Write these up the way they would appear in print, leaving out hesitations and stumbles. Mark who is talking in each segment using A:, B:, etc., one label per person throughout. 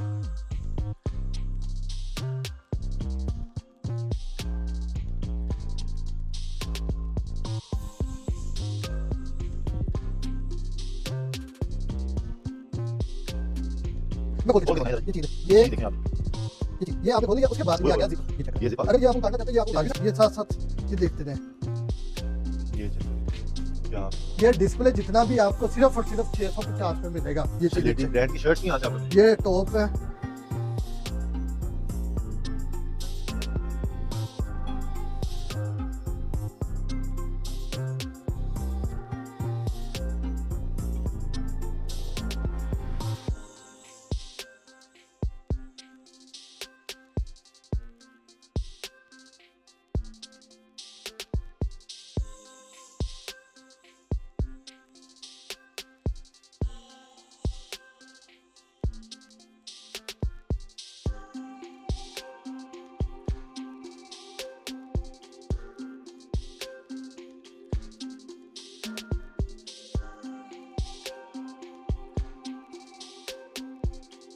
A: मैं खोल देता हूँ ये चीज है, ये देखें आप, ये आपने खोल दिया, उसके बाद में आ गया जिप, ये चेक करें। अगर ये आपको काटना चाहते हैं, ये आपको काटना, ये साथ साथ ये देखते रहें।
B: ये चेक क्या
A: ये डिस्प्ले जितना भी आपको सिर्फ और सिर्फ 650 में मिलेगा। ये चीज
B: लेडीज ब्रांड की शर्ट्स नहीं आती आपको?
A: ये टॉप है,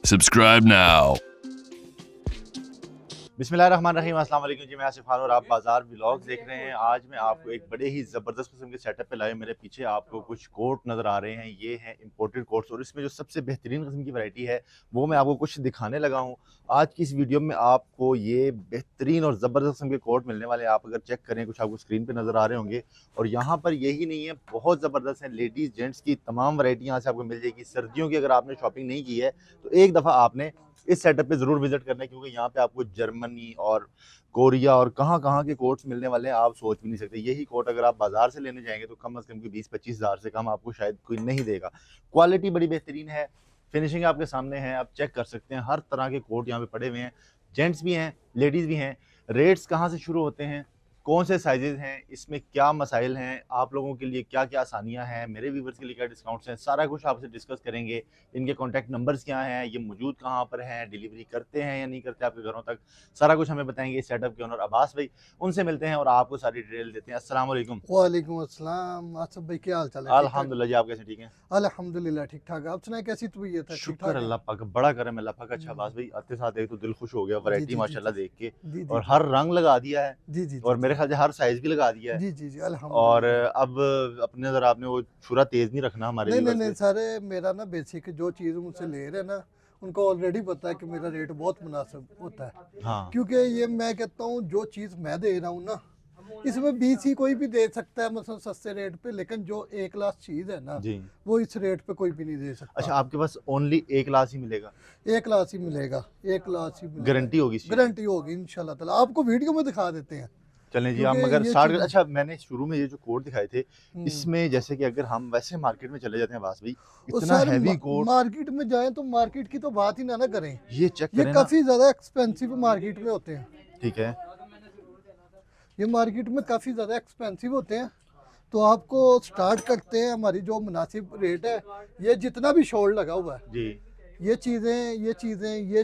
C: Subscribe now.
B: बिस्मिल्लाहिर्रहमानिर्रहीम, अस्सलाम वालेकुम जी। मैं आसिफ खान और आप बाजार व्लॉग्स देख रहे हैं। आज मैं आपको एक बड़े ही ज़बरदस्त किस्म के सेटअप पे लाए। मेरे पीछे आपको कुछ कोट नज़र आ रहे हैं, ये हैं इंपोर्टेड कोट्स और इसमें जो सबसे बेहतरीन किस्म की वैरायटी है वो मैं आपको कुछ दिखाने लगा हूँ। आज की इस वीडियो में आपको ये बेहतरीन और ज़बरदस्त किस्म के कोट मिलने वाले हैं। आप अगर चेक करें, कुछ आपको स्क्रीन पर नज़र आ रहे होंगे। और यहाँ पर यही नहीं है, बहुत ज़बरदस्त है। लेडीज़ जेंट्स की तमाम वैरायटी यहाँ से आपको मिल जाएगी। सर्दियों की अगर आपने शॉपिंग नहीं की है तो एक दफ़ा आपने इस सेटअप पे ज़रूर विजिट करना है, क्योंकि यहाँ पे आपको जर्मनी और कोरिया और कहाँ के कोट्स मिलने वाले हैं, आप सोच भी नहीं सकते। यही कोट अगर आप बाजार से लेने जाएंगे तो कम से कम 20-25 हज़ार से कम आपको शायद कोई नहीं देगा। क्वालिटी बड़ी बेहतरीन है, फिनिशिंग आपके सामने है, आप चेक कर सकते हैं। हर तरह के कोट यहाँ पे पड़े हुए हैं, जेंट्स भी हैं, लेडीज़ भी हैं। रेट्स कहाँ से शुरू होते हैं, कौन से साइजेज़ हैं, इसमें क्या मसाइल हैं, आप लोगों के लिए क्या क्या आसानियां हैं, मेरे व्यूवर्स के लिए क्या डिस्काउंट्स हैं, सारा कुछ आपसे डिस्कस करेंगे। इनके कॉन्टैक्ट नंबर्स क्या हैं, ये मौजूद कहाँ पर हैं, डिलीवरी करते हैं या नहीं करते आपके घरों तक, सारा कुछ हमें बताएंगे इस सेटअप के ओनर अब्बास भाई। उनसे मिलते हैं और आपको सारी डिटेल देते हैं। अस्सलाम वालेकुम।
A: वालेकुम अस्सलाम। आसिफ भाई क्या हाल चाल है?
B: अल्हम्दुलिल्लाह जी, आप कैसे? ठीक हैं
A: अल्हम्दुलिल्लाह ठीक ठाक। आप सुनाए कैसी तबीयत है?
B: शुक्र अल्लाह पाक, बड़ा करम अल्लाह पाक। अच्छा अब्बास भाई, आते साथ एक तो दिल खुश हो गया, वैरायटी माशाल्लाह देख के,
A: जी
B: और हर रंग लगा दिया है
A: जी जी
B: और मेरे ख्याल से हर साइज भी लगा दिया है।
A: जी जी जी
B: और
A: अल्हम्दुलिल्लाह।
B: अब अपने नजर आपने वो छुरा तेज नहीं रखना हमारे
A: नहीं नहीं
B: व्यूअर्स
A: नहीं,
B: पे।
A: सारे मेरा ना बेसिक जो चीज़ मुझसे ले रहे हैं ना, उनको ऑलरेडी पता है कि मेरा रेट बहुत मुनासिब होता है।
B: हाँ
A: क्योंकि ये मैं कहता हूँ जो चीज़ मैं दे रहा हूँ ना, इसमें 20 ही कोई भी दे सकता है मतलब सस्ते रेट पे, लेकिन जो एक क्लास चीज़ है ना
B: जी।
A: वो इस रेट पे कोई भी नहीं दे सकता।
B: अच्छा, आपके पास ओनली एक क्लास ही मिलेगा?
A: एक क्लास ही मिलेगा, एक क्लास ही मिलेगा।
B: गारंटी होगी इसकी?
A: गारंटी होगी इंशाल्लाह ताला। आपको वीडियो में दिखा देते हैं।
B: चलें जी, आप
A: क्योंकि
B: मगर
A: ये
B: स्टार्ट
A: चीज़-
B: अच्छा, मैंने शुरू में ये जो कोट दिखाए थे,
A: हम्म।
B: इसमें जैसे कि अगर हम वैसे मार्केट में चले जाते हैं बास भाई,
A: और
B: इतना
A: सर
B: हैवी कोट,
A: मार्केट में जाएं तो मार्केट की तो बात ही ना करें।
B: ये चेक
A: ये
B: करें ना।
A: काफ़ी ज़्यादा एक्सपेंसिव मार्केट में होते हैं।
B: ठीक है,
A: ये मार्केट में काफ़ी ज़्यादा एक्सपेंसिव होते हैं। तो आपको स्टार्ट करते हैं, हमारी जो मुनासिब रेट है, ये जितना भी शॉर्ट लगा हुआ है,
B: जी
A: ये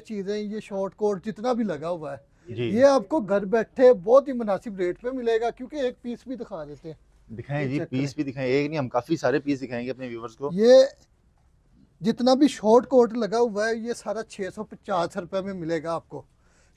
A: चीज़ें ये शॉर्ट कोट जितना भी लगा हुआ है,
B: जी।
A: ये आपको घर बैठे बहुत ही मुनासिब रेट पे मिलेगा। क्योंकि एक पीस भी दिखा देते हैं,
B: दिखाएं
A: ये
B: जी,
A: चेक
B: पीस भी दिखाएं। एक नहीं, हम काफी सारे पीस दिखाएंगे अपने व्यूवर्स को।
A: ये जितना भी शॉर्ट कोट लगा हुआ है ये सारा 650 रुपये में मिलेगा आपको।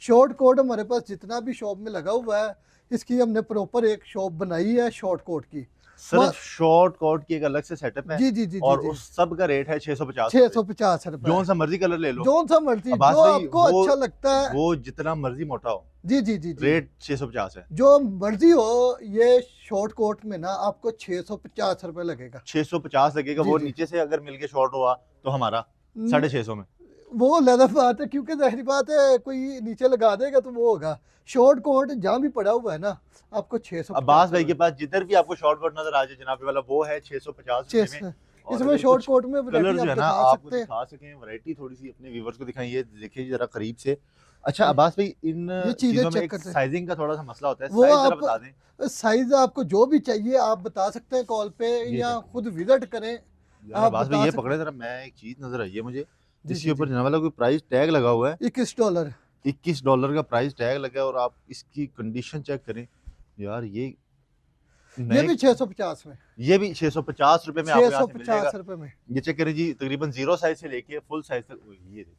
A: शॉर्ट कोट हमारे पास जितना भी शॉप में लगा हुआ है, इसकी हमने प्रॉपर एक शॉप बनाई है शॉर्ट कोट की।
B: सिर्फ शॉर्ट कोट की एक अलग से सेटअप है
A: जी जी जी
B: और
A: जी
B: उस सब का रेट है 650।
A: 650 रुपये।
B: जोन सा मर्जी कलर ले लो,
A: जोन सा मर्जी,
B: अब्बास
A: जो
B: भाई,
A: आपको अच्छा लगता है।
B: वो जितना मर्जी मोटा हो,
A: जी जी जी जी
B: रेट 650 है।
A: जो मर्जी हो, ये शॉर्ट कोट में ना आपको 650 रुपये लगेगा।
B: 650 लगेगा।
A: जी,
B: वो
A: जी।
B: नीचे से अगर मिलके शॉर्ट हुआ तो हमारा 650 में।
A: वो अलग बात है, क्योंकि जाहिर बात है कोई नीचे लगा देगा तो वो होगा। शॉर्ट कोट जहाँ भी पड़ा हुआ है ना, आपको 650।
B: अब्बास भाई के पास जिधर भी आपको शॉर्ट कोट नजर आ जाए जनाब वाला, वो है 650 में। और
A: इसमें
B: अगर
A: शॉर्ट
B: कुछ
A: कोट में
B: कलर
A: वैरायटी
B: जो है
A: आप
B: ना,
A: दिखा
B: आपको
A: सकते हैं।
B: दिखा सकें वैरायटी, थोड़ी सी अपने व्यूवर्स को दिखाएं। ये देखिए जरा करीब से। अच्छा अब्बास भाई, इन
A: ये चीजें
B: चीजों में
A: चेक
B: एक
A: करते हैं।
B: साइजिंग का थोड़ा सा मसला होता है,
A: वो
B: साइज जरा
A: आप
B: बता दें।
A: साइज आपको जो भी चाहिए आप बता सकते हैं कॉल पे,
B: ये
A: या
B: देखें।
A: खुद विजिट करें।
B: यार
A: आप
B: अब्बास भाई
A: बता
B: ये
A: सकते
B: पकड़े जरा, मैं एक चीज नजर आई है मुझे,
A: जी
B: जिसके
A: जी
B: ऊपर
A: जी
B: जनाब वाला कोई प्राइस टैग लगा हुआ है।
A: $21।
B: $21 का प्राइस टैग लगा है और आप इसकी कंडीशन चेक करें यार। ये
A: ये भी 650 में,
B: ये भी 650 रुपए में आपको यहाँ से मिल जाएगा।
A: 650 रुपये में।
B: ये चेक करें जी, तकरीबन 0 साइज से लेके फुल साइज तक। ये देखिए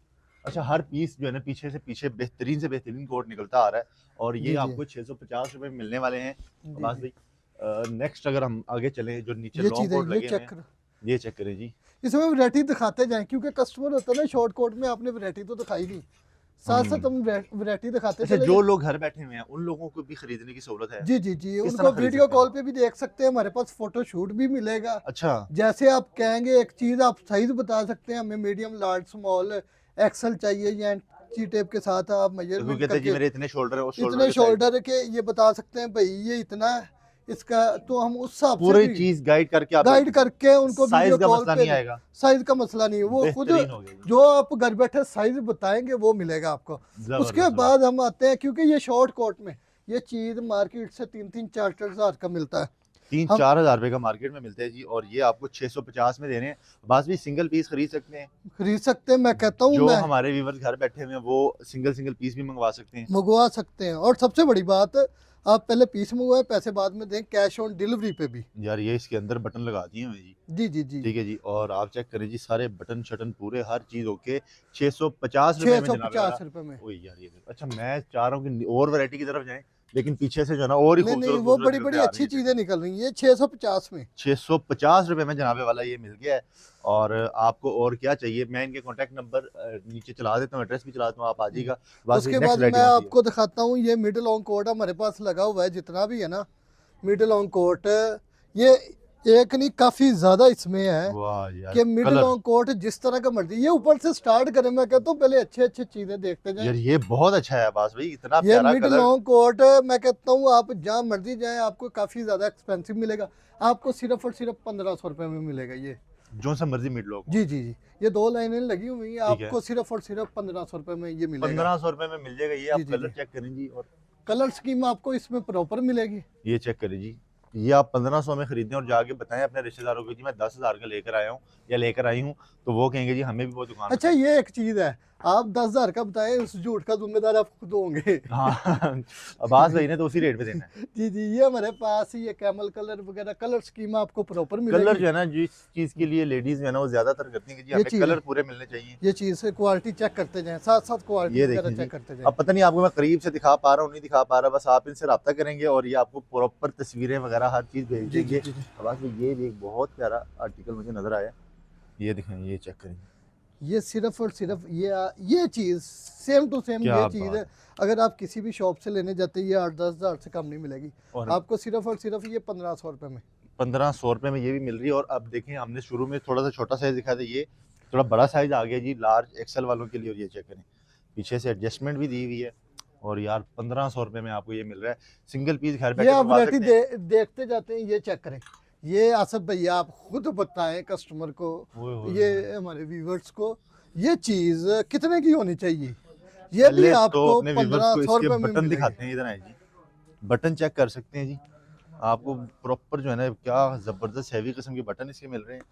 B: अच्छा, हर पीस जो है ना पीछे से पीछे बेहतरीन से बेहतरीन कोट निकलता आ रहा है, और
A: जी
B: ये
A: जी
B: आपको 650 रुपए में मिलने वाले हैं
A: जी
B: अब्बास
A: जी।
B: भाई। नेक्स्ट अगर हम आगे चलें, जो नीचे
A: ये
B: लॉन्ग
A: चीज़ है,
B: कोट
A: ये
B: लगे हुए
A: चेक
B: हैं,
A: करो।
B: ये चेक करें जी।
A: इसमें वैरायटी दिखाते जाएं, क्योंकि कस्टमर होता है ना, शॉर्ट कोट में आपने वैरायटी तो दिखाई नहीं, साथ साथ हम वैरायटी दिखाते
B: अच्छा,
A: चले
B: जो
A: जाएं।
B: लोग घर बैठे हुए हैं उन लोगों को भी खरीदने की सहूलत है?
A: जी जी जी,
B: किस
A: उनको
B: तरह खरीद
A: वीडियो
B: सकते हैं
A: कॉल
B: वो?
A: पे भी देख सकते हैं, हमारे पास फोटो शूट भी मिलेगा।
B: अच्छा,
A: जैसे आप कहेंगे, एक चीज़ आप साइज बता सकते हैं, हमें मीडियम, लार्ज, स्मॉल, एक्सल चाहिए, या ची टेप के साथ आप
B: तो कोई
A: मेजरमेंट
B: कहते हैं जी
A: करके
B: मेरे इतने शोल्डर है, उस शोल्डर
A: इतने
B: के साइज
A: शोल्डर के ये बता सकते हैं भाई, ये इतना है इसका, तो हम उस हिसाब से
B: पूरी
A: भी
B: चीज गाइड करके आप
A: गाइड करके उनको वीडियो
B: साइज का
A: कॉल
B: मसला
A: पे
B: नहीं आएगा।
A: साइज का मसला नहीं है, वो खुद
B: बेहतरीन हो गया जी।
A: जो आप घर बैठे साइज बताएंगे वो मिलेगा आपको। उसके
B: जबरदस्त।
A: बाद हम आते हैं, क्योंकि ये शॉर्ट कोट में ये चीज़ मार्केट से 3-4 हज़ार का मिलता है,
B: तीन
A: हम
B: चार हजार रुपए का मार्केट में मिलता है जी, और ये आपको 650 में दे रहे हैं। बस भी सिंगल पीस खरीद सकते हैं।
A: खरीद सकते हैं। मैं कहता हूँ
B: जो
A: मैं
B: हमारे व्यूवर्स घर बैठे हुए हैं वो सिंगल सिंगल पीस भी मंगवा सकते हैं।
A: मंगवा सकते हैं। और सबसे बड़ी बात, आप पहले पीस मंगवाए, पैसे बाद में दें, कैश ऑन डिलीवरी पे भी।
B: यार ये इसके अंदर बटन लगा दिए हुए जी।
A: जी जी जी,
B: ठीक है जी, और आप चेक करें जी, सारे बटन शटन पूरे हर चीज ओके। 650 रुपए में जनाब वाला।
A: 650 रुपए में।
B: ओए यार ये अच्छा, मैं चाह रहा हूँ कि और वैरायटी की तरफ जाएं, लेकिन पीछे से जो है ना और ही
A: नहीं नहीं,
B: खूबसूरत
A: वो
B: खूबसूरत
A: बड़ी
B: निकलते
A: बड़ी
B: आ रही
A: अच्छी
B: है।
A: चीज़ें निकल रही हैं 650 में।
B: 650 रुपए में जनाबे वाला ये मिल गया है। और आपको और क्या चाहिए, मैं इनके कॉन्टैक्ट नंबर नीचे चला देता हूँ, एड्रेस भी चला देता हूँ, आप आ जाइएगा। बस
A: उसके
B: नेक्स्ट
A: बाद
B: वैरायटी
A: मैं
B: कौन सी है?
A: आपको दिखाता हूँ, ये मिड लॉन्ग कोट हमारे पास लगा हुआ है, जितना भी है ना मिड लॉन्ग कोट, ये एक नहीं काफ़ी ज़्यादा इसमें है
B: वाह यार,
A: कि मिड
B: कलर
A: लॉन्ग कोट जिस तरह का मर्जी, ये ऊपर से स्टार्ट करें, मैं कहता हूँ पहले अच्छे अच्छे चीज़ें देखते जाएं।
B: यार ये बहुत अच्छा है बस भाई, इतना
A: ये
B: प्यारा
A: मिड
B: कलर।
A: लॉन्ग कोट, मैं कहता हूँ आप जहाँ मर्जी जाएं, आपको काफ़ी ज़्यादा एक्सपेंसिव मिलेगा, आपको सिर्फ और सिर्फ 1500 रुपये में मिलेगा ये।
B: जो सा मर्जी मिड लोग।
A: जी जी जी, ये 2 लाइनें लगी हुई हैं,
B: ठीक है।
A: आपको सिर्फ और सिर्फ 1500 रुपये में ये मिलेगा।
B: 1500 रुपए में मिल जाएगा ये। आप
A: जी जी
B: कलर
A: जी,
B: चेक करें जी, और
A: कलर स्कीम आपको इसमें प्रॉपर मिलेगी।
B: ये चेक करें जी। ये आप 1500 में खरीदें और जाके बताएं अपने रिश्तेदारों को जी मैं 10,000 का लेकर आया हूँ या लेकर आई हूँ, तो वो कहेंगे जी हमें भी वो दुकान
A: अच्छा, ये एक चीज़ है, आप 10,000 का बताएं, उस झूठ का जिम्मेदार आप खुद होंगे।
B: हाँ अब्बास भाई ने तो उसी रेट पे देना है।
A: जी जी, ये हमारे पास ये कैमल कलर वगैरह कलर स्कीम आपको प्रॉपर
B: कलर
A: मिलेगी।
B: जो है ना, जिस चीज के लिए लेडीज जो है ना वो ज्यादातर करती हैं कि जी
A: ये
B: हमें
A: चीज़
B: कलर
A: है।
B: पूरे मिलने चाहिए।
A: ये चीज़ से क्वालिटी चेक करते जाएं, साथ साथ क्वालिटी
B: ये
A: वगैरह
B: देखें जी।
A: चेक करते जाएं।
B: अब पता नहीं आपको मैं करीब से दिखा पा रहा हूँ नहीं दिखा पा रहा, बस आप इनसे रब्ता करेंगे और ये आपको प्रॉपर तस्वीरें वगैरह हर चीज भेज
A: जी जी
B: देंगे।
A: जी जी।
B: अब्बास भाई ये भी एक बहुत प्यारा आर्टिकल मुझे नजर आया, ये दिखाएं, ये चेक करें।
A: ये सिर्फ और सिर्फ ये चीज़ सेम टू सेम
B: क्या
A: ये चीज़
B: बात
A: है, अगर आप किसी भी शॉप से लेने जाते हैं ये 8-10 हज़ार से कम नहीं मिलेगी
B: और
A: आपको, सिर्फ और सिर्फ ये 1500 रुपये में।
B: 1500 रुपए में ये भी मिल रही है। और अब देखें, हमने शुरू में थोड़ा सा छोटा साइज दिखाया था, ये थोड़ा बड़ा साइज आ गया जी, लार्ज एक्सेल वालों के लिए। और ये चेक करें, पीछे से एडजस्टमेंट भी दी हुई है। और यार 1500 रुपए में आपको ये मिल रहा है, सिंगल पीस घर
A: ये
B: बैठे
A: आप
B: मंगवा
A: वैरायटी
B: सकते हैं।
A: देखते जाते हैं, ये चेक करें। ये आसफ भैया आप खुद बताएं कस्टमर को,
B: ओए होए
A: ये
B: होए।
A: हमारे व्यूवर्स को, ये चीज़ कितने की होनी चाहिए, ये भी
B: पहले तो
A: आपको
B: अपने व्यूवर्स
A: 1500
B: को इसके
A: रुपये में
B: बटन
A: मिलेगी।
B: दिखाते हैं, इधर आए जी, बटन चेक कर सकते हैं जी। आपको प्रॉपर जो है ना क्या जबरदस्त हैवी किस्म के बटन इसके मिल रहे हैं।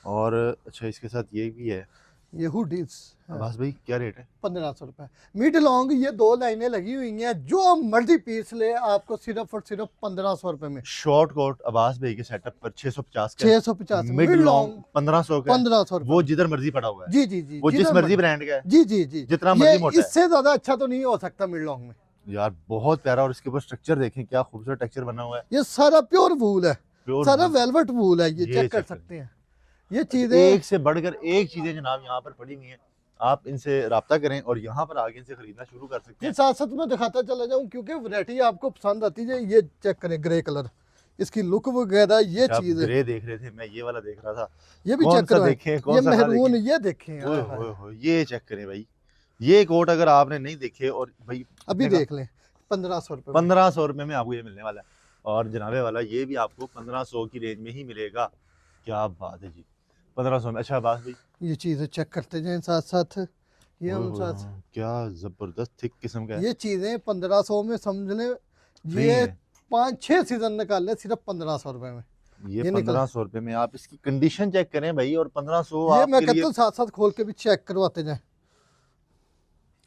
B: और अच्छा, इसके साथ ये भी है।
A: ये हुडीज
B: अब्बास भाई क्या रेट है?
A: 1500 रुपये। मिड लॉन्ग ये 2 लाइनें लगी हुई हैं, जो मर्जी पीस ले आपको सिर्फ और सिर्फ 1500 रुपये में।
B: शॉर्ट कोट अब्बास भाई के सेटअप पर 650 का,
A: 650
B: मिड लॉन्ग 1500 का है।
A: 1500
B: वो
A: रुपये।
B: जिधर मर्जी पड़ा हुआ है,
A: जी जी जी,
B: वो जिस
A: जिधर
B: मर्जी ब्रांड का है,
A: जी जी जी,
B: जितना
A: ये
B: मर्जी मोटा है।
A: इससे ज्यादा अच्छा तो नहीं हो सकता मिड लॉन्ग में।
B: यार बहुत प्यारा। और इसके ऊपर स्ट्रक्चर देखें, क्या खूबसूरत टेक्सचर बना हुआ है।
A: ये सारा प्योर वूल है,
B: प्योर
A: सारा वेलवेट वूल है, ये
B: ये
A: चेक कर
B: check
A: सकते हैं। ये चीजें
B: एक से बढ़कर एक चीजें जनाब यहाँ पर पड़ी हुई हैं। आप इनसे रब्ता करें और यहाँ पर आगे इनसे खरीदना शुरू कर सकते
A: ये
B: हैं।
A: साथ साथ मैं दिखाता चला जाऊं, क्योंकि वैरायटी आपको पसंद आती है। ये चेक करें, ग्रे कलर, इसकी लुक वगैरह, ये
B: आप
A: चीज है।
B: ग्रे देख रहे थे, मैं ये वाला देख रहा था।
A: ये भी
B: कौन
A: चेक
B: सा
A: करें,
B: देखें, कौन
A: ये
B: सा ना
A: मेहरून,
B: देखें?
A: ये देखें।
B: ओए
A: हाँ,
B: होए होए, ये चेक करें भाई, ये कोट अगर आपने नहीं देखे और भाई
A: अभी देख लें, 1500 रुपये।
B: 1500 रुपए में आपको ये मिलने वाला है। और जनाबे वाला ये भी आपको 1500 की रेंज में ही मिलेगा। क्या बात है जी, 1500 में। अच्छा बात भाई,
A: ये चीजें चेक करते जाएं साथ साथ, ये हम
B: ओए
A: साथ,
B: होए, क्या जबरदस्त थिक किस्म का है।
A: ये चीजें 1500 में समझ लें,
B: नहीं
A: ये
B: है।
A: 5-6 सीजन निकाल ले सिर्फ 1500 रुपये में।
B: ये
A: ये निकला।
B: 1500 रुपए में आप इसकी कंडीशन चेक करें भाई, और 1500
A: ये मैं
B: आपके
A: कहता
B: लिए।
A: हूँ साथ साथ खोल के भी चेक करवाते जाएं।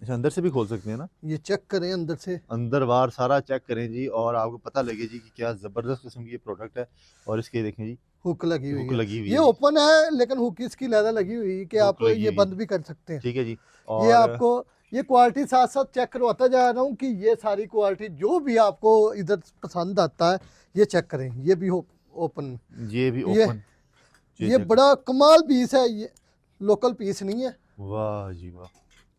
B: अच्छा, अंदर से भी खोल सकते हैं ना?
A: ये चेक करें अंदर से।
B: अंदर बाहर सारा चेक करें जी, और आपको पता लगे जी कि क्या ज़बरदस्त किस्म की ये प्रोडक्ट है। और इसके देखें जी,
A: हुक लगी हुई
B: हुक
A: है।
B: लगी हुई
A: ये
B: है जी,
A: ओपन है लेकिन हुक इसकी ज़्यादा लगी हुई है कि
B: हुक
A: आप
B: लगी
A: ये
B: हुई
A: बंद
B: है।
A: भी कर सकते हैं।
B: ठीक है जी।
A: ये
B: और
A: आपको ये क्वालिटी साथ साथ चेक करवाता जा रहा हूँ कि ये सारी क्वालिटी जो भी आपको इधर पसंद आता है ये चेक करें। ये भी ओपन,
B: ये भी
A: ये
B: ओपन,
A: ये बड़ा कमाल पीस है, ये लोकल पीस नहीं है।
B: वाह जी वाह।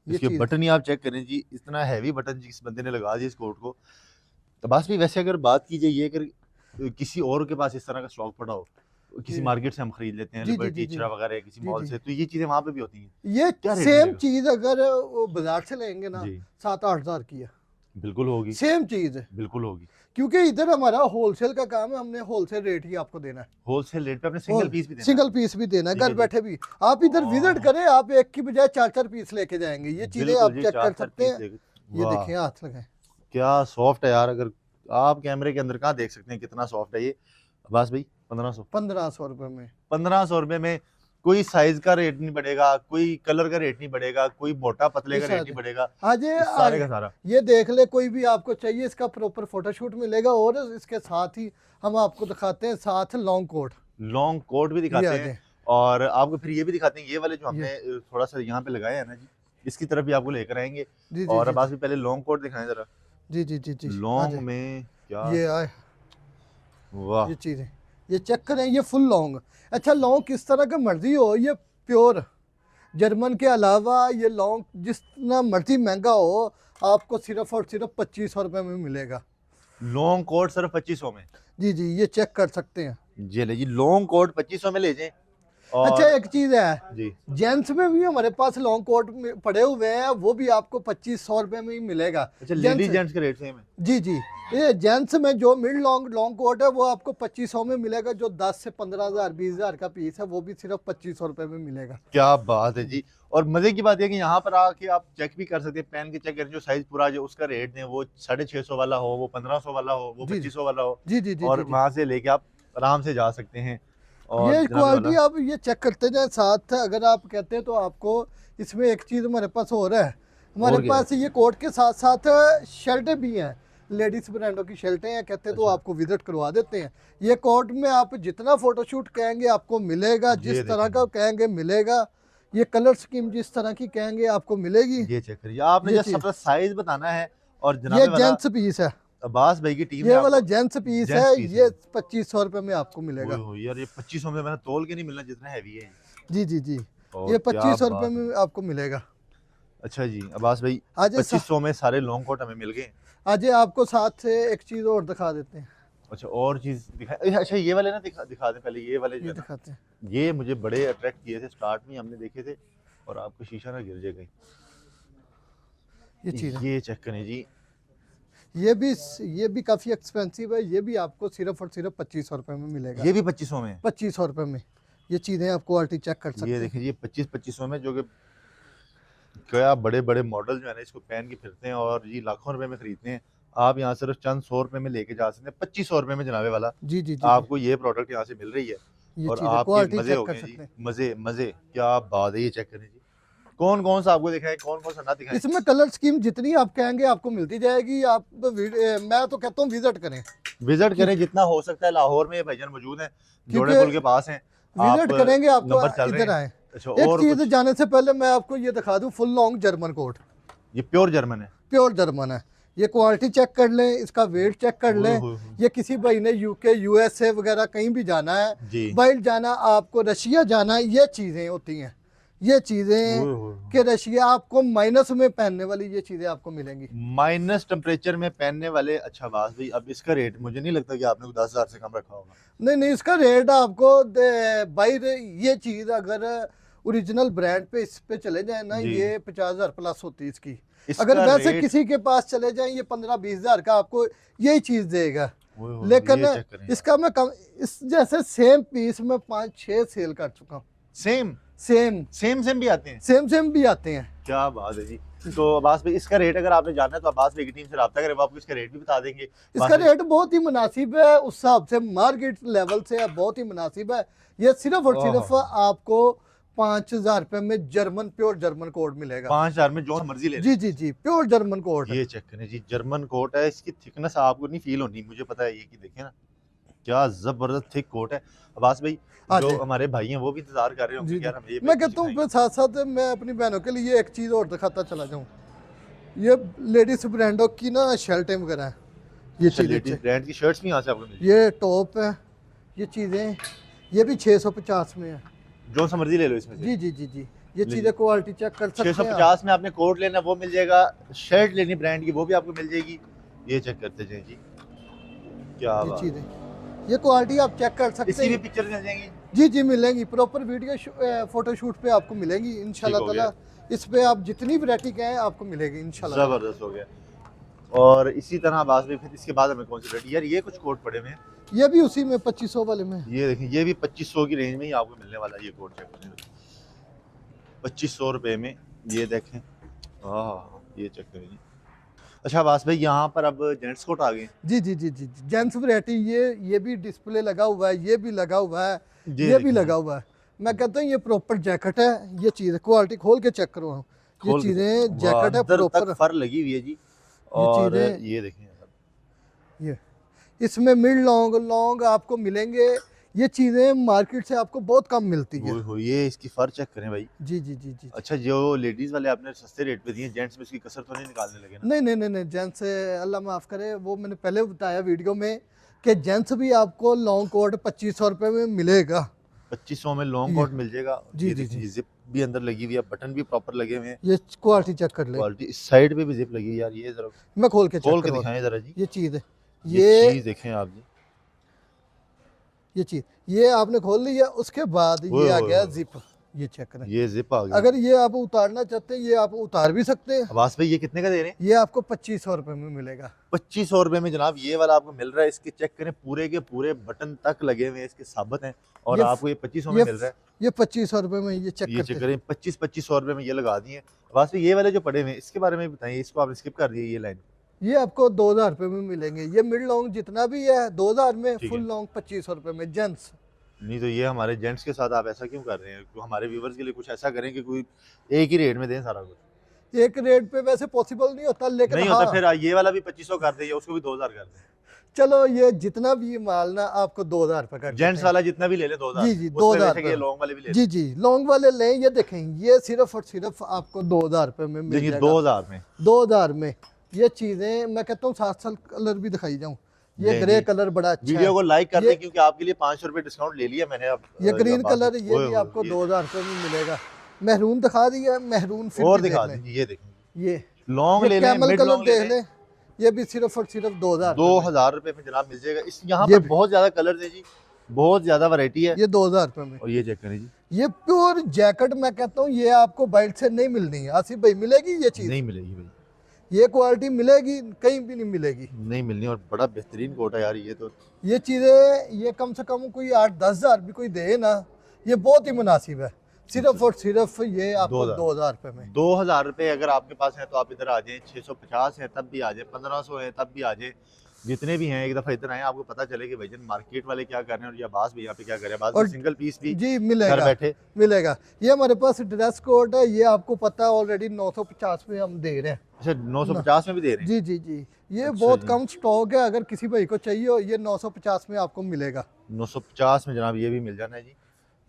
A: ये
B: इसके
A: चीज़
B: बटन ही आप चेक करें जी, इतना हैवी बटन जिस बंदे ने लगा दिया इस कोट को। अब्बास भाई, वैसे अगर बात की जाए, ये अगर किसी और के पास इस तरह का स्टॉक पड़ा हो, किसी
A: जी
B: मार्केट से हम खरीद लेते हैं,
A: जी जी
B: लिबर्टी
A: जी जी
B: इचरा वगैरह या किसी
A: जी
B: मॉल
A: जी।
B: से, तो ये चीजें वहां पे भी होती हैं?
A: ये
B: क्या रेट
A: सेम
B: मिलेगा?
A: चीज़ अगर वो बाजार से लेंगे ना
B: जी
A: 7-8 हज़ार की है,
B: बिल्कुल होगी,
A: सेम चीज़ है।
B: बिल्कुल होगी।
A: क्योंकि इधर हमारा होलसेल का काम है, हमने होलसेल रेट ही आपको देना है।
B: होलसेल रेट पे अपने सिंगल पीस भी देना है?
A: सिंगल पीस भी देना है,
B: ठीक है
A: घर
B: जी।
A: बैठे भी। आप इधर विजिट
B: वाह।
A: करें, आप एक की बजाय 4-4 पीस लेके जाएंगे। ये चीज़ें
B: बिल्कुल
A: आप
B: जी,
A: चेक कर
B: 4-4
A: सकते
B: पीस
A: हैं।
B: लेके।
A: ये
B: वाह,
A: देखें, हाथ लगाएं।
B: क्या सॉफ्ट है यार। अगर आप कैमरे के अंदर कहाँ देख सकते हैं कितना सॉफ्ट है ये। अब्बास भाई, 1500
A: 1500 रुपये में
B: 1500 रुपए में कोई साइज का रेट नहीं बढ़ेगा, कोई कलर का रेट नहीं बढ़ेगा, कोई मोटा पतले
A: ये
B: का रेट
A: सारे
B: नहीं बढ़ेगा,
A: आज
B: ये सारे का सारा।
A: ये देख ले, कोई भी आपको चाहिए इसका प्रॉपर फोटोशूट मिलेगा। और इसके साथ ही हम आपको दिखाते हैं साथ लॉन्ग कोट।
B: लॉन्ग कोट भी
A: ये
B: दिखाते
A: आ
B: हैं,
A: जाए,
B: और आपको फिर ये भी दिखाते हैं, ये वाले जो
A: ये
B: हमने थोड़ा सा यहाँ पे लगाए हैं ना जी, इसकी तरफ भी आपको लेकर आएंगे।
A: जी जी
B: और
A: जी
B: अब आप भी पहले लॉन्ग कोट दिखाएं जरा।
A: जी जी जी जी आ
B: लॉन्ग
A: जाए।
B: में क्या,
A: ये आए,
B: वाह।
A: ये चीज़ें ये चेक करें। ये फुल लॉन्ग, अच्छा लॉन्ग किस तरह का मर्जी हो, ये प्योर जर्मन के अलावा ये लॉन्ग जितना मर्जी महंगा हो आपको सिर्फ और सिर्फ 2500 रुपये में मिलेगा।
B: लॉन्ग कोट सिर्फ 2500 में?
A: जी जी, ये चेक कर सकते हैं।
B: जी ले जी, लॉन्ग कोट 2500 में ले जाएं। और
A: अच्छा एक चीज़ है,
B: जी,
A: जेंट्स में भी हमारे पास लॉन्ग कोट पड़े हुए हैं, वो भी आपको 2500 रुपये में ही मिलेगा।
B: अच्छा, लेडीज जेंट्स के रेट सेम है?
A: जी जी, ये जेंट्स में जो मिड लॉन्ग कोट है वो आपको 2500 में मिलेगा। जो 10 से 15,000 20,000 का पीस है वो भी सिर्फ 2500 रुपये में मिलेगा।
B: क्या बात है जी। और मजे की बात है कि यहाँ पर आके आप चेक भी कर सकते हैं, पहन के चेक करें, जो साइज पूरा जो उसका रेट दें, वो 650 वाला हो, वो 1500 वाला हो, वो
A: जी
B: 2500 वाला हो,
A: जी जी जी
B: और
A: जी,
B: वहां से लेके आप आराम से जा सकते हैं। और
A: ये
B: जनाब
A: क्वालिटी
B: वाला,
A: आप ये चेक करते जाए साथ। अगर आप कहते हैं तो आपको इसमें एक चीज़ हमारे पास और है, हमारे
B: और क्या
A: पास ये कोट के साथ साथ शर्टें भी हैं, लेडीज़ ब्रांडों की शर्टें हैं। कहते हैं तो
B: अच्छा।
A: आपको विजिट करवा देते हैं। ये कोट में आप जितना फोटोशूट कहेंगे आपको मिलेगा,
B: ये
A: जिस तरह
B: देखें।
A: का कहेंगे मिलेगा। ये कलर स्कीम जिस तरह की कहेंगे आपको मिलेगी।
B: ये चेक करिए, आपने
A: ये
B: जस्ट
A: चीज़,
B: अपना साइज बताना है। और
A: ये
B: जनाब वाला
A: जेंट्स पीस है,
B: अब्बास भाई की टीम
A: ये
B: ने
A: वाला
B: आपको
A: जेंट्स पीस
B: जेंट्स
A: है।
B: पीस
A: ये
B: है।
A: 2500 रुपये में आपको मिलेगा।
B: ओए होए यार, ये 2500 में मैंने तोल के नहीं मिलना जितना हैवी है।
A: जी जी जी,
B: और
A: ये
B: क्या
A: 2500
B: बात
A: रुपये
B: है।
A: में आपको मिलेगा।
B: अच्छा जी अब्बास भाई,
A: आज
B: 2500 में सारे लॉन्ग कोट हमें मिल गए।
A: आज आपको साथ से एक चीज़ और दिखा देते हैं।
B: अच्छा, और चीज दिखा, अच्छा ये वाले ना दिखा दें पहले। ये वाले जो
A: ये
B: है ना,
A: दिखाते हैं।
B: ये मुझे बड़े अट्रैक्ट किए थे, स्टार्ट में हमने देखे थे। और आपको शीशा ना गिर जाए कहीं।
A: ये चीज़ है,
B: ये चेक करें जी,
A: ये भी काफ़ी एक्सपेंसिव है। ये भी आपको सिर्फ और सिर्फ 2500 रुपये में मिलेगा।
B: ये भी 2500 में है।
A: 2500 रुपये में ये चीज़ें आप क्वालिटी चेक कर सकते
B: ये
A: हैं।
B: देखिए, ये 2500 में, जो कि क्या बड़े बड़े मॉडल जो है ना इसको पहन के फिरते हैं, और ये लाखों रुपए में खरीदते हैं। आप यहाँ सिर्फ चंद 100 रुपए में लेके जा सकते हैं। 2500 रुपए में जनाबे वाला
A: जी जी जी,
B: आपको ये प्रोडक्ट यहाँ से मिल रही है।
A: ये
B: और
A: चीज़ें
B: आपके
A: क्वालिटी
B: मजे
A: चेक
B: हो
A: कर
B: गए जी,
A: सकते हैं।
B: मजे मजे। क्या बात है, ये चेक करें जी। कौन कौन सा आपको दिखाएं, कौन कौन सा ना दिखाएं?
A: इसमें कलर स्कीम जितनी आप कहेंगे आपको मिलती जाएगी। आप मैं तो कहता हूँ विजिट करें,
B: विजिट करें जितना हो सकता है। लाहौर में ये भाईजान मौजूद हैं,
A: क्योंकि
B: जोड़े पुल के पास हैं।
A: विजिट
B: आप
A: करेंगे
B: नंबर
A: आपको
B: चल रहे
A: इधर
B: हैं।
A: आए।
B: अच्छा,
A: एक
B: और
A: चीज़
B: कुछ?
A: जाने से पहले मैं आपको ये दिखा दूँ, फुल लॉन्ग जर्मन कोट,
B: ये प्योर जर्मन है?
A: प्योर जर्मन है। ये क्वालिटी चेक कर लें, इसका वेट चेक कर
B: ओए
A: लें।
B: होए होए।
A: ये किसी भाई ने यूके यूएसए वगैरह कहीं भी जाना है,
B: जी,
A: बाहर जाना, आपको रशिया जाना है, ये चीज़ें होती हैं। ये चीज़ें
B: ओए होए।
A: कि रशिया आपको माइनस में पहनने वाली ये चीज़ें आपको मिलेंगी।
B: माइनस टेम्परेचर में पहनने वाले। अच्छा बात भाई, अब इसका रेट मुझे नहीं लगता कि आपने 10,000 से कम रखा होगा।
A: नहीं नहीं, इसका रेट आपको बाहर ये चीज़ अगर ओरिजिनल ब्रांड पे इस पे चले जाए ना,
B: जी।
A: ये 50,000 प्लस होती है इसकी।
B: इसका
A: अगर वैसे
B: रेट-
A: किसी के पास चले जाएं ये 15-20,000 का आपको यही चीज़ देगा।
B: ओए होए,
A: लेकिन
B: ये चेक करें।
A: इसका मैं कम, इस जैसे सेम पीस में 5-6 सेल कर चुका हूँ।
B: सेम
A: सेम
B: सेम भी आते हैं?
A: सेम भी आते हैं।
B: क्या बात है जी। तो अब्बास भाई, इसका रेट अगर आपने जानना है तो अब्बास भाई की टीम से रब्ता करें, वो आपको इसका रेट भी बता देंगे।
A: इसका
B: अब्बास भाई-
A: रेट बहुत ही मुनासिब है, उस हिसाब से मार्केट लेवल से बहुत ही मुनासिब है। ये सिर्फ और सिर्फ
B: ओहो।
A: आपको 5,000 रुपए में जर्मन प्योर जर्मन कोट मिलेगा।
B: 5,000 में जो मर्जी ले
A: जी जी जी, प्योर जर्मन कोट।
B: ये चेक करें जी, जर्मन कोट है, इसकी थिकनेस आपको नहीं फील होनी, मुझे पता है ये कि देखें ना क्या जबरदस्त थिक कोट है। अब्बास भाई
A: हाँ
B: जो
A: जी।
B: हमारे भाई हैं वो भी इंतजार कर रहे
A: जी
B: होंगे
A: जी।
B: यार हम ये
A: मैं कहता हूँ साथ साथ मैं अपनी बहनों के लिए एक चीज़ और दिखाता चला जाऊँ। ये लेडीज ब्रांडों की ना शर्टें वगैरह हैं, ये चीज़ें
B: लेडीज ब्रांड की शर्ट्स भी यहाँ से आपको मिल
A: ये टॉप है, ये चीज़ें ये भी 650 में है।
B: जो सा मर्जी ले लो इसमें से।
A: जी जी जी जी, ये
B: ले
A: चीज़ें क्वालिटी चेक कर सकते हैं आप।
B: 650 में आपने कोट लेना वो मिल जाएगा, शर्ट लेनी ब्रांड की वो भी आपको मिल जाएगी। ये चेक करते जाए जी, क्या
A: ये
B: बात,
A: चीज़ें, ये क्वालिटी आप चेक कर सकते
B: इसकी भी
A: हैं।
B: पिक्चर मिल जाएंगी।
A: जी जी मिलेंगी, प्रॉपर वीडियो फोटोशूट पे आपको मिलेंगी इंशाल्लाह
B: ठीक हो
A: ताला। इस पे आप जितनी वैरायटी कहें आपको मिलेगी इंशाल्लाह।
B: जबरदस्त हो गया। और इसी तरह अब्बास भाई फिर इसके बाद हमें कौन सी वैरायटी, यार ये कुछ कोट पड़े हुए हैं,
A: ये भी उसी में 2500 वाले में।
B: ये देखें ये भी 2500 की रेंज में ही आपको मिलने वाला है। ये कोट चेक करें 2500 रुपए में, ये देखें। ये चेक करें जी। अच्छा अब्बास भाई यहाँ पर अब जेंट्स कोट आ गए हैं।
A: जी जी जी जी जी, जेंट्स वैरायटी, ये भी डिस्प्ले लगा हुआ है, ये भी लगा हुआ है,
B: ये
A: ये भी
B: देखें।
A: लगा हुआ है। मैं कहता हूँ ये प्रॉपर जैकेट है, ये चीज़ क्वालिटी खोल के चेक करो। ये
B: खोल के
A: चीज़ें जैकेट है
B: अंदर
A: प्रॉपर।
B: तक फर लगी हुई है जी। और
A: चीज़ें-
B: ये देखें
A: ये इसमें मिड लॉन्ग लॉन्ग आपको मिलेंगे। ये चीज़ें मार्केट से आपको बहुत कम मिलती है।
B: ये इसकी फर चेक करें भाई।
A: जी जी जी जी।
B: अच्छा जो लेडीज वाले आपने सस्ते रेट पे दिए, जेंट्स में इसकी कसर तो नहीं निकालने लगे ना?
A: नहीं नहीं नहीं नहीं, जेंट्स अल्लाह माफ़ करे, वो मैंने पहले बताया वीडियो में कि जेंट्स भी आपको लॉन्ग कोट 2500 रुपये में मिलेगा।
B: 2500 में लॉन्ग कोट मिल जाएगा।
A: जी,
B: ये
A: जी,
B: देखिए,
A: जी।
B: जिप भी अंदर लगी हुई है, बटन भी प्रॉपर लगे हुए हैं,
A: ये क्वालिटी चेक कर ले,
B: क्वालिटी। इस साइड पे भी जिप लगी है यार, ये जरा
A: मैं खोल के
B: खोल
A: चेक
B: के
A: करवा।
B: दिखाएं जरा जी।
A: ये चीज़ है,
B: ये चीज देखें आप जी,
A: ये चीज़, ये आपने खोल लिया, उसके बाद
B: ओए
A: ये आ
B: ओए
A: गया
B: ओए।
A: जिप। ये चेक करें,
B: ये जिप आ गई।
A: अगर ये आप उतारना चाहते हैं ये आप उतार भी सकते हैं।
B: अब्बास भाई ये कितने का दे रहे हैं?
A: ये आपको 2500 रुपये में मिलेगा।
B: 2500 रुपए में जनाब ये वाला आपको मिल रहा है। इसके चेक करें, पूरे के पूरे बटन तक लगे हुए हैं, इसके साबित हैं, और
A: ये
B: आपको ये 2500 में
A: ये
B: मिल रहा है।
A: ये 2500 रुपये में ये चेक
B: ये
A: करते
B: चेक
A: हैं।
B: करें, 2500 रुपए में ये लगा दिए। अब्बास भाई ये वाले जो पड़े हुए हैं इसके बारे में बताइए, इसको आपने स्किप कर दिया ये लाइन।
A: ये आपको 2000 रुपये में मिलेंगे। ये मिड लॉन्ग जितना भी है 2000 में,
B: ठीक
A: फुल
B: है।
A: लॉन्ग 2500 रुपये में जेंट्स।
B: नहीं तो ये हमारे जेंट्स के साथ आप ऐसा क्यों कर रहे हैं? तो हमारे व्यूवर्स के लिए कुछ ऐसा करें कि कोई एक ही रेट में दें सारा कुछ।
A: एक रेट पे वैसे पॉसिबल नहीं होता, लेकिन
B: नहीं
A: हाँ,
B: होता, फिर ये वाला भी 2500 कर दे या उसको भी 2000 कर दे।
A: चलो ये जितना भी माल ना आपको 2000 रुपये कर
B: जेंट्स
A: देते हैं।
B: वाला जितना भी ले ले 2000।
A: जी, जी,
B: उसमें
A: 2000
B: वैसे कि ये लॉन्ग वाले भी ले
A: जी जी, लॉन्ग वाले लें, ये देखें, ये सिर्फ और सिर्फ आपको 2000 रुपये में मिल
B: देखिए
A: जाएगा।
B: 2000 में।
A: 2000 में ये चीज़ें, मैं कहता हूँ 7 साल कलर भी दिखाई जाऊँ। ये
B: नहीं,
A: ग्रे
B: नहीं।
A: कलर बड़ा अच्छा
B: वीडियो
A: है।
B: को लाइक कर
A: ये-
B: दें क्योंकि आपके लिए 500 रुपए डिस्काउंट ले लिया मैंने। अब
A: ये ग्रीन
B: अब्बास
A: कलर
B: भाई,
A: ये
B: ओए
A: भी
B: ओए,
A: आपको
B: ये
A: 2000 रुपये में मिलेगा। महरून दिखा दिया, महरून फिर
B: और
A: भी
B: दिखा
A: देख लें।
B: दीजिए, ये देखें
A: ये
B: लॉन्ग ले लें,
A: कैमल
B: मिड
A: कलर
B: लॉन्ग ले
A: देख
B: लें,
A: लें, ये भी सिर्फ और सिर्फ 2000
B: 2000 रुपए में जनाब मिल जाएगा। इस यहाँ
A: ये
B: पर
A: भी-
B: बहुत ज्यादा कलर है जी, बहुत ज्यादा वैरायटी है।
A: ये 2000 रुपये में।
B: और ये चेक करें जी,
A: ये प्योर जैकेट, मैं कहता हूँ ये आपको बाइट से नहीं मिलनी है आसिफ भाई, मिलेगी ये चीज़,
B: नहीं मिलेगी भाई,
A: ये क्वालिटी मिलेगी, कहीं भी नहीं मिलेगी।
B: नहीं मिलनी। और बड़ा बेहतरीन कोट है यार ये तो।
A: ये चीज़ें ये कम से कम कोई 8-10 हज़ार भी कोई दे ना, ये बहुत ही मुनासिब है। सिर्फ और सिर्फ ये आपको 2000 रुपये में।
B: 2000 रुपए अगर आपके पास है तो आप इधर आ जाएं। 650 है तब भी आ जाए, 1500 है तब भी आ जाए, जितने भी हैं एक दफा इधर आए, आपको पता चले कि भाईजान मार्केट वाले क्या कर रहे हैं और ये अब्बास भी यहाँ पे क्या कर रहे हैं। अब्बास
A: और
B: भी सिंगल पीस भी
A: जी
B: घर
A: मिलेगा,
B: बैठे।
A: मिलेगा। ये हमारे पास ड्रेस कोड है, ये आपको पता है ऑलरेडी 950 में हम दे रहे हैं।
B: अच्छा 950 में भी दे रहे हैं?
A: जी जी जी, ये
B: अच्छा
A: बहुत
B: जी।
A: कम स्टॉक है, अगर किसी भाई को चाहिए हो ये 950 में आपको मिलेगा।
B: 950 में जनाब ये भी मिल जाना है जी।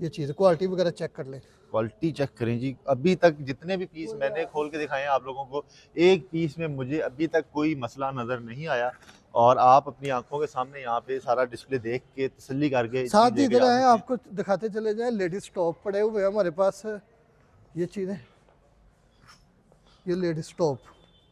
A: ये चीज़ क्वालिटी वगैरह चेक कर लें।
B: क्वालिटी चेक करें जी। अभी तक जितने भी पीस मैंने खोल के दिखाए हैं आप लोगों को, एक पीस में मुझे अभी तक कोई मसला नज़र नहीं आया। और आप अपनी आंखों के सामने यहाँ पे सारा डिस्प्ले देख के तसल्ली करके
A: साथ ही इधर है, आपको दिखाते चले जाएं, लेडीज टॉप पड़े हुए हैं हमारे पास। ये चीज़ें, ये लेडीज टॉप,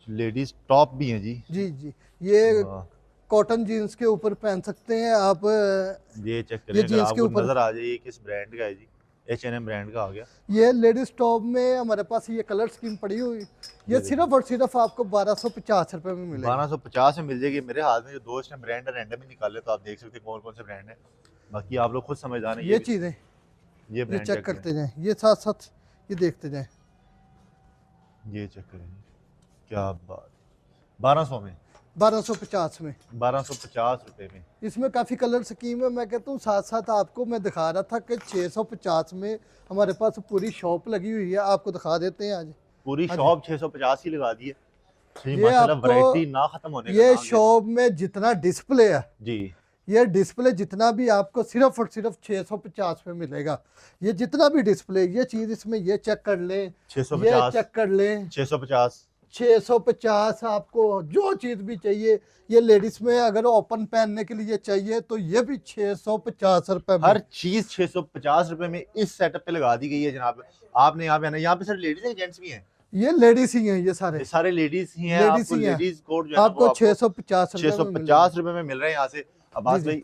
B: लेडीज टॉप भी हैं जी।
A: जी जी, ये
B: हाँ,
A: कॉटन जीन्स के ऊपर पहन सकते हैं आप।
B: ये चेक
A: ये
B: करें, अगर
A: जीन्स के
B: आपको
A: ऊपर-
B: नजर आ जाए ये किस ब्रांड का है जी। H&M ब्रांड का आ गया।
A: ये लेडीज टॉप में हमारे पास ये कलर स्कीम पड़ी हुई, ये सिर्फ और सिर्फ आपको 1250 रुपये में मिलेगा।
B: 1250 में मिल जाएगी। मेरे हाथ में जो दो इसने ब्रांड है रैंडम ही निकाले, तो आप देख सकते हैं कौन कौन से ब्रांड है। बाकी आप लोग खुद समझदार हैं।
A: ये चीज़ें
B: ये
A: ये
B: ब्रांड
A: चेक करते जाएं, ये साथ साथ ये देखते जाएं।
B: ये चेक करें, क्या बात, 1200 में
A: 1250 में।
B: 1250 रुपए में।
A: इसमें काफ़ी कलर स्कीम है। मैं कहता हूँ साथ साथ आपको मैं दिखा रहा था कि 650 में हमारे पास पूरी शॉप लगी हुई है, आपको दिखा देते हैं आज।
B: पूरी
A: हाँ जी।
B: शॉप 650 ही लगा दी है। जी,
A: ये
B: माशाल्लाह
A: आपको
B: वैरायटी ना खत्म होने का
A: ये
B: नाम है।
A: शॉप में जितना डिस्प्ले है,
B: जी
A: ये डिस्प्ले जितना भी आपको सिर्फ और सिर्फ 650 में मिलेगा। ये जितना भी डिस्प्ले, ये चीज़ इसमें ये चेक कर लें, ये
B: 650
A: चेक कर लें,
B: 650
A: 650 आपको जो चीज़ भी चाहिए। ये लेडीज में अगर ओपन पहनने के लिए चाहिए तो ये भी 650 रुपए में।
B: हर चीज 650 रुपए में इस सेटअप पे लगा दी गई है जनाब। आपने यहाँ पे सर लेडीज हैं जेंट्स भी हैं?
A: ये लेडीज ही हैं, ये
B: ये सारे लेडीज ही हैं।
A: लेडीज
B: आपको
A: ही हैं।
B: लेडीज कोड जो है ना वो
A: आपको 650 रुपए में
B: 650 रुपए में मिल रहे हैं यहाँ से। अब्बास
A: जी,
B: भाई
A: जी,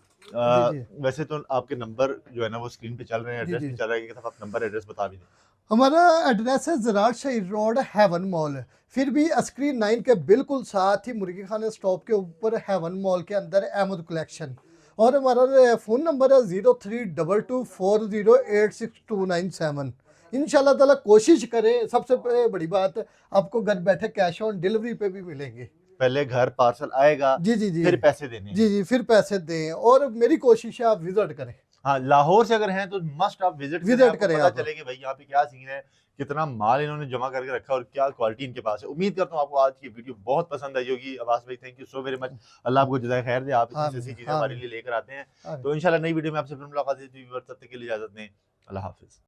A: जी।
B: वैसे तो आपके नंबर जो है ना वो स्क्रीन पे चल रहे हैं,
A: जी,
B: एड्रेस
A: जी।
B: भी चल रहा है, एक दफा आप नंबर एड्रेस बता भी दें।
A: हमारा एड्रेस है ज़रार शहीद रोड, हेवन मॉल। फिर भी स्क्रीन 9 के बिल्कुल साथ ही मुर्गी खाने स्टॉप के ऊपर हेवन मॉल के अंदर अहमद कलेक्शन। और हमारा फ़ोन नंबर है 0322408627। इंशाल्लाह ताला कोशिश करें। सबसे बड़ी बात, आपको घर बैठे कैश ऑन डिलीवरी पे भी मिलेंगे।
B: पहले घर पार्सल आएगा,
A: जी जी जी
B: फिर पैसे देने हैं।
A: जी जी, फिर पैसे दें। और मेरी कोशिश है आप विजिट करें।
B: हाँ, लाहौर से अगर हैं तो मस्ट आप विजिट
A: करें
B: पता
A: आप।
B: चले कि भाई यहाँ पे क्या सीन है, कितना माल इन्होंने जमा करके रखा है और क्या क्वालिटी इनके पास है। उम्मीद करता हूँ आपको आज की वीडियो बहुत पसंद आई होगी। अब्बास भाई thank you so very much. अल्लाह आपको जज़ाए खैर दे, आप इतनी ऐसी चीजें हमारे लिए लेकर आते हैं। तो इंशाल्लाह नई वीडियो में आपसे फिर मुलाकात होगी। तब तक के लिए इजाजत दें। अल्लाह हाफिज।